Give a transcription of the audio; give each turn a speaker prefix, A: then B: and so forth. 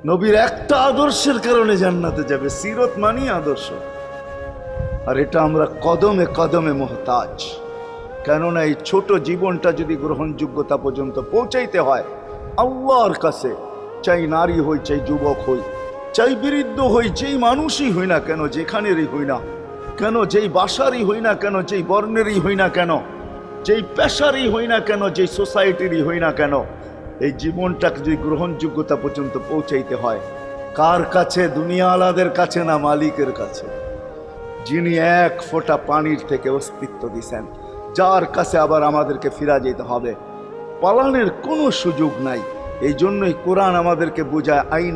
A: নবীর একটা আদর্শের কারণে জান্নাতে যাবে। সিরত মানি আদর্শ। আর এটা আমরা কদমে কদমে মোহতাজ। কেননা এই ছোট জীবনটা যদি গ্রহণযোগ্যতা পর্যন্ত পৌঁছাইতে হয় আল্লাহর কাছে, চাই নারী হই, চাই যুবক হই, চাই বৃদ্ধ হই, যেই মানুষই হই না কেন, যেখানেরই হই না কেন, যেই বাসারই হই না কেন, যেই বর্ণেরই হই না কেন, যেই পেশারই হই না কেন, যেই সোসাইটিরই হই না কেন, এই জীবনটাকে যদি গ্রহণযোগ্যতা পর্যন্ত পৌঁছাইতে হয় কার কাছে? দুনিয়া আলাদের কাছে না, মালিকের কাছে, যিনি এক ফোঁটা পানির থেকে অস্তিত্ব দিছেন, যার কাছে আবার আমাদেরকে ফিরা যেতে হবে। পালানোর কোনো সুযোগ নাই। এই জন্যই কোরআন আমাদেরকে বোঝায়, আইন